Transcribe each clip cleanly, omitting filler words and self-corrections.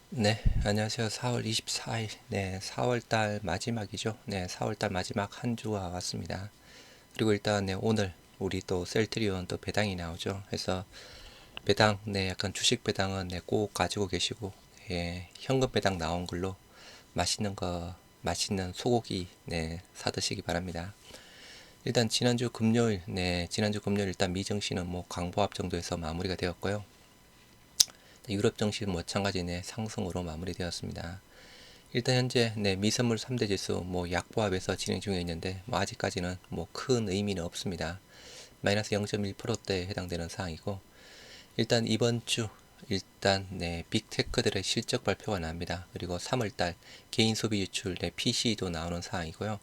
네, 안녕하세요. 4월 24일, 4월달 마지막이죠. 4월달 마지막 한 주가 왔습니다. 그리고 일단, 오늘 우리 또 셀트리온 또 배당이 나오죠. 그래서 배당, 약간 주식 배당은 꼭 가지고 계시고, 현금 배당 나온 걸로 맛있는 소고기, 사드시기 바랍니다. 일단 지난주 금요일 일단 미증시는 뭐 강보합 정도에서 마무리가 되었고요. 유럽 증시는 마찬가지 상승으로 마무리되었습니다. 일단 현재 미선물 3대 지수 뭐 약보합에서 진행 중에 있는데 뭐 아직까지는 뭐 큰 의미는 없습니다. 마이너스 0.1%대에 해당되는 사항이고 일단 이번 주 빅테크들의 실적 발표가 납니다. 그리고 3월달 개인 소비 지출 PC도 나오는 사항이고요.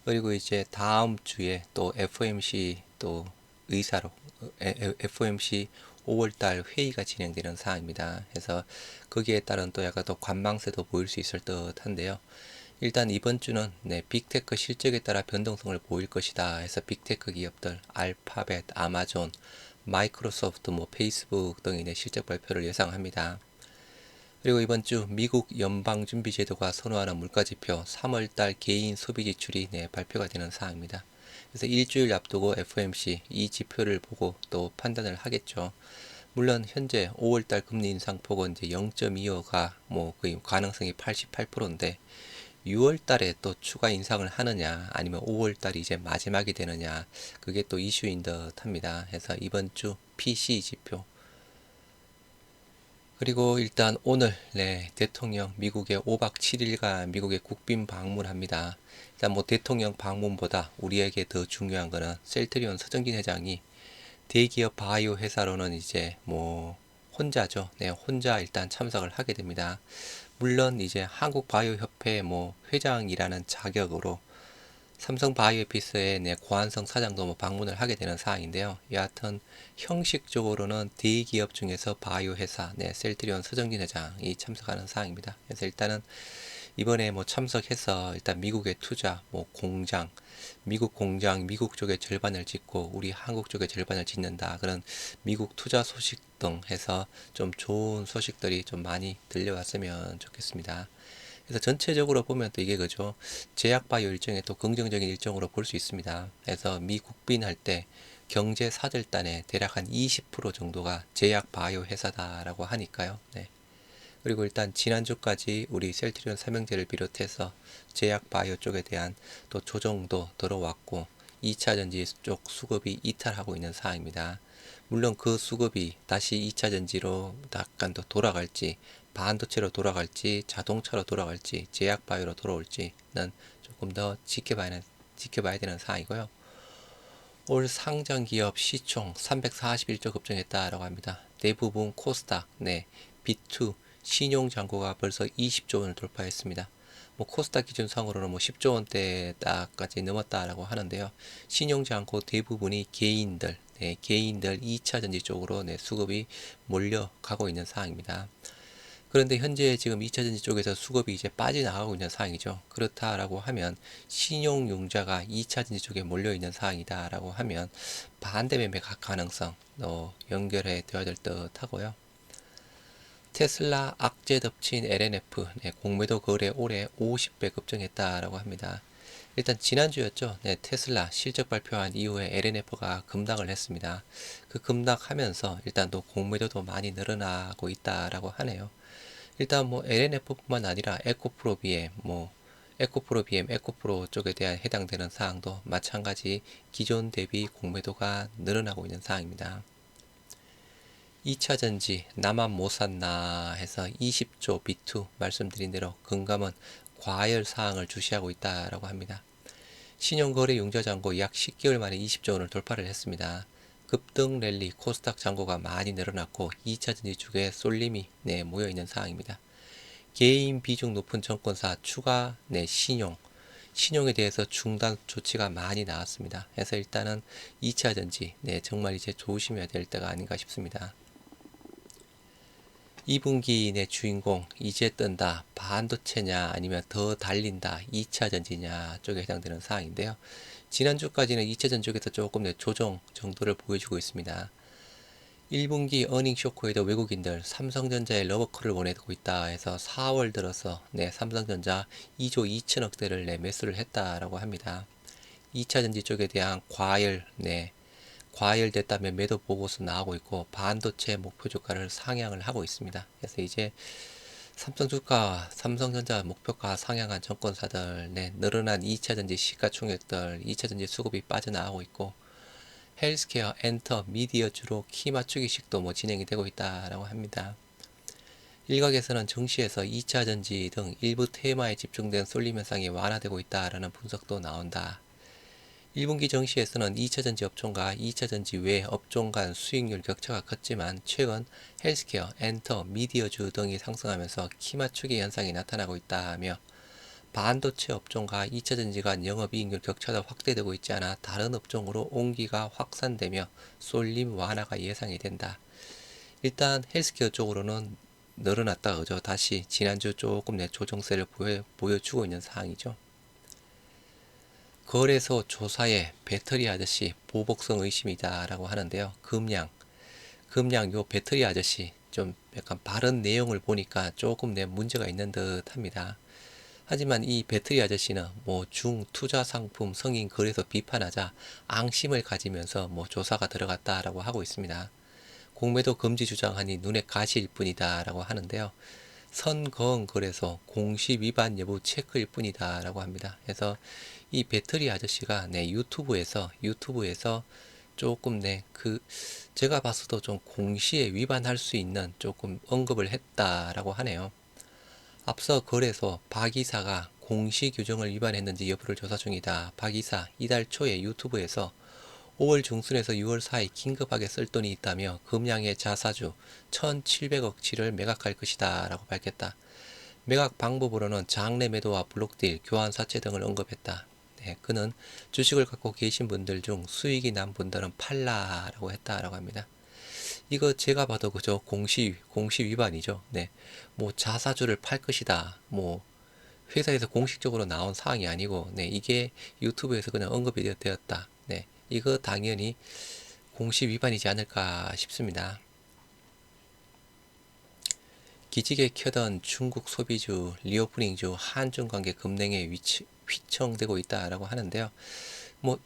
그리고 이제 다음 주에 또 FOMC 또 의사로 FOMC 5월달 회의가 진행되는 사항입니다. 그래서 거기에 따른 또 약간 또 관망세도 보일 수 있을 듯한데요. 일단 이번 주는 빅테크 실적에 따라 변동성을 보일 것이다 해서 빅테크 기업들 알파벳, 아마존, 마이크로소프트, 뭐 페이스북 등의 실적 발표를 예상합니다. 그리고 이번 주 미국 연방준비제도가 선호하는 물가지표 3월달 개인 소비 지출이 발표가 되는 사항입니다. 그래서 일주일 앞두고 FOMC 이 지표를 보고 또 판단을 하겠죠. 물론 현재 5월달 금리 인상폭은 이제 0.25가 뭐 거의 가능성이 88%인데 6월 달에 또 추가 인상을 하느냐 아니면 5월 달이 이제 마지막이 되느냐 그게 또 이슈인 듯 합니다. 그래서 이번 주 PC 지표 그리고 일단 오늘 대통령 미국에 5박 7일간 미국에 국빈 방문합니다. 일단 뭐 대통령 방문보다 우리에게 더 중요한 거는 셀트리온 서정진 회장이 대기업 바이오 회사로는 이제 뭐 혼자죠. 혼자 일단 참석을 하게 됩니다. 물론 이제 한국바이오협회 뭐 회장이라는 자격으로 삼성바이오피스의 고한성 사장도 뭐 방문을 하게 되는 사항인데요. 여하튼 형식적으로는 대기업 중에서 바이오 회사, 셀트리온 서정진 회장이 참석하는 사항입니다. 그래서 일단은 이번에 뭐 참석해서 일단 미국의 투자, 뭐 공장, 미국 쪽에 절반을 짓고 우리 한국 쪽에 절반을 짓는다. 그런 미국 투자 소식 등 해서 좀 좋은 소식들이 좀 많이 들려왔으면 좋겠습니다. 그래서 전체적으로 보면 또 이게 그죠. 제약바이오 일정에 또 긍정적인 일정으로 볼 수 있습니다. 그래서 미 국빈할 때 경제 사절단에 대략 한 20% 정도가 제약바이오 회사다라고 하니까요. 네. 그리고 일단 지난주까지 우리 셀트리온 삼형제를 비롯해서 제약바이오 쪽에 대한 또 조정도 들어왔고 2차 전지 쪽 수급이 이탈하고 있는 상황입니다. 물론 그 수급이 다시 2차 전지로 약간 더 돌아갈지 반도체로 돌아갈지 자동차로 돌아갈지 제약바이오로 돌아올지는 조금 더 지켜봐야 되는 상황이고요. 올 상장 기업 시총 341조 급증했다라고 합니다. 대부분 코스닥, B2 신용 잔고가 벌써 20조 원을 돌파했습니다. 뭐 코스닥 기준상으로는 뭐 10조 원대까지 넘었다라고 하는데요. 신용 잔고 대부분이 개인들 2차 전지 쪽으로 수급이 몰려가고 있는 상황입니다. 그런데 현재 지금 2차전지 쪽에서 수급이 이제 빠져나가고 있는 상황이죠. 그렇다라고 하면 신용융자가 2차전지 쪽에 몰려있는 상황이다라고 하면 반대 매매 가능성 연결해 둬야 될 듯 하고요. 테슬라 악재 덮친 LNF 공매도 거래 올해 50배 급증했다라고 합니다. 일단 지난주였죠. 테슬라 실적 발표한 이후에 LNF가 급락을 했습니다. 그 급락하면서 일단 또 공매도도 많이 늘어나고 있다라고 하네요. 일단 뭐 LNF뿐만 아니라 에코프로 쪽에 대한 해당되는 사항도 마찬가지 기존 대비 공매도가 늘어나고 있는 사항입니다. 2차 전지 나만 못 샀나 해서 20조 B2 말씀드린 대로 금감은 과열 사항을 주시하고 있다라고 합니다. 신용거래 융자 잔고 약 10개월 만에 20조 원을 돌파를 했습니다. 급등 랠리 코스닥 잔고가 많이 늘어났고 2차 전지 쪽에 쏠림이 모여있는 상황입니다. 개인 비중 높은 증권사 추가 신용에 대해서 중단 조치가 많이 나왔습니다. 그래서 일단은 2차 전지 정말 이제 조심해야 될 때가 아닌가 싶습니다. 2분기 내 주인공 이제 뜬다 반도체냐 아니면 더 달린다 2차 전지냐 쪽에 해당되는 사항인데요. 지난주까지는 2차 전지 쪽에서 조금 조정 정도를 보여주고 있습니다. 1분기 어닝 쇼크에도 외국인들 삼성전자에 러버콜을 보내고 있다 해서 4월 들어서 삼성전자 2조 2천억대를 매수를 했다라고 합니다. 2차전지 쪽에 대한 과열됐다면 매도 보고서 나오고 있고 반도체 목표 주가를 상향을 하고 있습니다. 그래서 이제 삼성전자 목표가 상향한 정권사들, 늘어난 2차전지 시가총액들, 2차전지 수급이 빠져나가고 있고 헬스케어, 엔터, 미디어 주로 키 맞추기식도 진행이 되고 있다라고 합니다. 일각에서는 증시에서 2차전지 등 일부 테마에 집중된 쏠림 현상이 완화되고 있다라는 분석도 나온다. 1분기 증시에서는 2차전지 업종과 2차전지 외 업종 간 수익률 격차가 컸지만 최근 헬스케어, 엔터, 미디어주 등이 상승하면서 키 맞추기 현상이 나타나고 있다며 반도체 업종과 2차전지 간 영업이익률 격차도 확대되고 있지 않아 다른 업종으로 온기가 확산되며 쏠림 완화가 예상이 된다. 일단 헬스케어 쪽으로는 늘어났다가 그죠? 다시 지난주 조금 조정세를 보여주고 있는 상황이죠. 거래소 조사에 배터리 아저씨 보복성 의심이다라고 하는데요. 금양 요 배터리 아저씨 좀 약간 발언 내용을 보니까 조금 문제가 있는 듯 합니다. 하지만 이 배터리 아저씨는 중투자 상품 성인 거래소 비판하자 앙심을 가지면서 조사가 들어갔다라고 하고 있습니다. 공매도 금지 주장하니 눈에 가시일 뿐이다라고 하는데요. 선거은 거래소 공시 위반 여부 체크일 뿐이다라고 합니다. 그래서 이 배터리 아저씨가 유튜브에서 조금 제가 봤어도 좀 공시에 위반할 수 있는 조금 언급을 했다라고 하네요. 앞서 거래소 박 이사가 공시 규정을 위반했는지 여부를 조사 중이다. 박 이사 이달 초에 유튜브에서 5월 중순에서 6월 사이 긴급하게 쓸 돈이 있다며 금양의 자사주 1,700억치를 매각할 것이다 라고 밝혔다. 매각 방법으로는 장내 매도와 블록딜, 교환 사채 등을 언급했다. 그는 주식을 갖고 계신 분들 중 수익이 난 분들은 팔라라고 했다라고 합니다. 이거 제가 봐도 그저 공시 위반이죠. 자사주를 팔 것이다. 회사에서 공식적으로 나온 사항이 아니고, 이게 유튜브에서 그냥 언급이 되었다. 이거 당연히 공시 위반이지 않을까 싶습니다. 기지개 켜던 중국 소비주, 리오프닝주, 한중 관계 급냉에 휘청되고 있다라고 하는데요.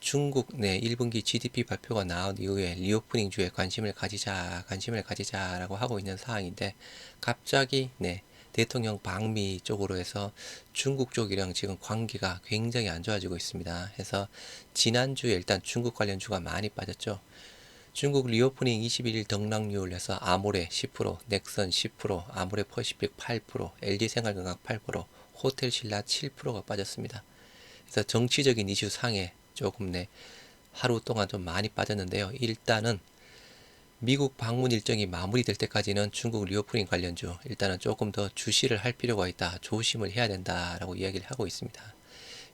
중국 1분기 GDP 발표가 나온 이후에 리오프닝주에 관심을 가지자라고 하고 있는 상황인데 갑자기 대통령 방미 쪽으로 해서 중국 쪽이랑 지금 관계가 굉장히 안 좋아지고 있습니다. 해서 지난주에 일단 중국 관련주가 많이 빠졌죠. 중국 리오프닝 21일 등락률에서 아모레 10%, 넥선 10%, 아모레 퍼시픽 8%, LG생활건강 8%, 호텔신라 7%가 빠졌습니다. 그래서 정치적인 이슈 상에 조금 하루 동안 좀 많이 빠졌는데요. 일단은 미국 방문 일정이 마무리될 때까지는 중국 리오프닝 관련주 일단은 조금 더 주시를 할 필요가 있다. 조심을 해야 된다라고 이야기를 하고 있습니다.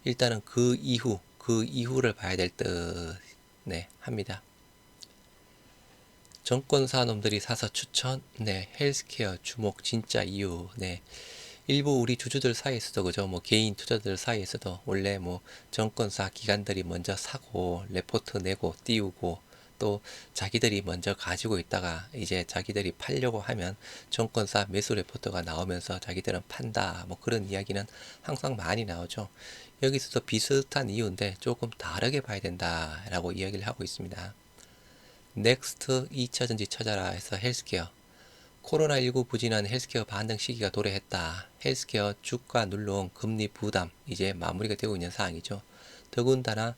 일단은 그 이후를 봐야 될 듯 합니다. 정권사 놈들이 사서 추천, 헬스케어 주목 진짜 이유, 일부 우리 주주들 사이에서도 그죠, 개인 투자들 사이에서도 원래 정권사 기관들이 먼저 사고 레포트 내고 띄우고 또 자기들이 먼저 가지고 있다가 이제 자기들이 팔려고 하면 정권사 매수 레포트가 나오면서 자기들은 판다, 그런 이야기는 항상 많이 나오죠. 여기서도 비슷한 이유인데 조금 다르게 봐야 된다라고 이야기를 하고 있습니다. 넥스트 2차전지 찾아라 해서 헬스케어 코로나19 부진한 헬스케어 반등 시기가 도래했다. 헬스케어 주가 눌러온 금리 부담 이제 마무리가 되고 있는 상황이죠. 더군다나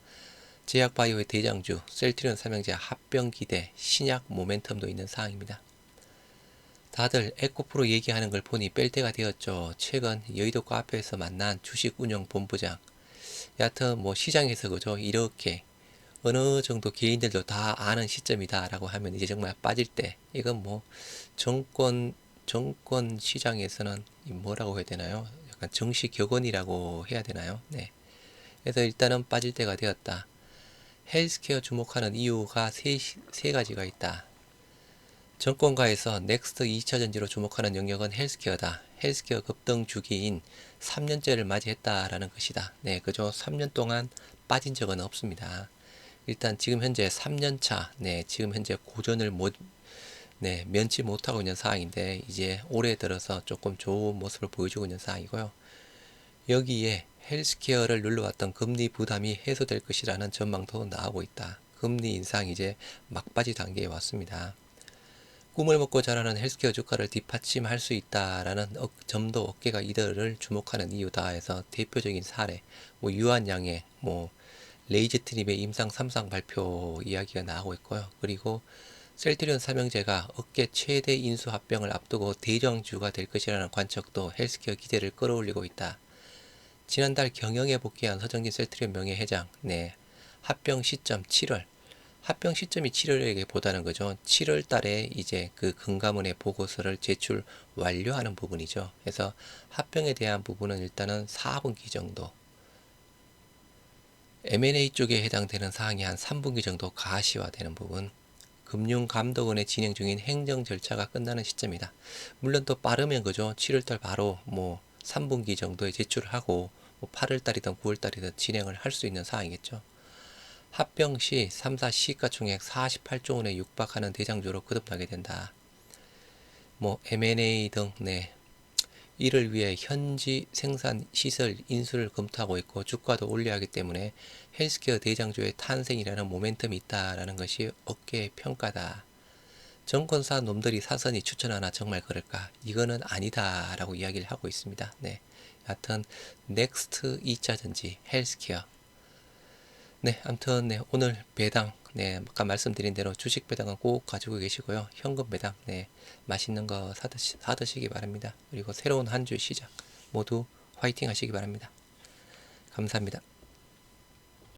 제약바이오의 대장주 셀트리온 삼형제 합병 기대 신약 모멘텀도 있는 상황입니다. 다들 에코프로 얘기하는 걸 보니 뺄 때가 되었죠. 최근 여의도 카페에서 만난 주식운용본부장 여하튼 시장에서 그죠 이렇게 어느 정도 개인들도 다 아는 시점이다 라고 하면 이제 정말 빠질 때 이건 정권 시장에서는 뭐라고 해야 되나요? 약간 정시 격언이라고 해야 되나요? 그래서 일단은 빠질 때가 되었다. 헬스케어 주목하는 이유가 세 가지가 있다. 정권가에서 넥스트 2차전지로 주목하는 영역은 헬스케어다. 헬스케어 급등 주기인 3년째를 맞이했다라는 것이다. 그죠? 3년 동안 빠진 적은 없습니다. 일단 지금 현재 3년차, 지금 현재 고전을 네, 면치 못하고 있는 상황인데 이제 올해 들어서 조금 좋은 모습을 보여주고 있는 상황이고요. 여기에 헬스케어를 눌러왔던 금리 부담이 해소될 것이라는 전망도 나오고 있다. 금리 인상 이제 막바지 단계에 왔습니다. 꿈을 먹고 자라는 헬스케어 주가를 뒷받침할 수 있다라는 점도 업계가 이들을 주목하는 이유다 해서 대표적인 사례, 뭐 유한양의 레이즈 트립의 임상 3상 발표 이야기가 나오고 있고요. 그리고 셀트리온 삼형제가 업계 최대 인수 합병을 앞두고 대장주가 될 것이라는 관측도 헬스케어 기대를 끌어올리고 있다. 지난달 경영에 복귀한 서정진 셀트리온 명예회장, 합병 시점 7월. 합병 시점이 7월에보다는 그죠. 7월 달에 이제 그 금감원의 보고서를 제출 완료하는 부분이죠. 그래서 합병에 대한 부분은 일단은 4분기 정도. M&A 쪽에 해당되는 사항이 한 3분기 정도 가시화되는 부분. 금융감독원에 진행 중인 행정 절차가 끝나는 시점이다. 물론 또 빠르면 그죠. 7월달 바로 3분기 정도에 제출을 하고 8월달이든 9월달이든 진행을 할 수 있는 사항이겠죠. 합병 시 3사 시가총액 48조 원에 육박하는 대장주로 거듭나게 된다. M&A 등 이를 위해 현지 생산 시설 인수를 검토하고 있고 주가도 올려야 하기 때문에 헬스케어 대장주의 탄생이라는 모멘텀이 있다라는 것이 업계의 평가다. 정권사 놈들이 사선이 추천하나 정말 그럴까? 이거는 아니다라고 이야기를 하고 있습니다. 여하튼 넥스트 2차전지 헬스케어. 아무튼 오늘 배당 아까 말씀드린 대로 주식 배당은 꼭 가지고 계시고요. 현금 배당 맛있는 거 사드시기 바랍니다. 그리고 새로운 한 주 시작 모두 화이팅 하시기 바랍니다. 감사합니다.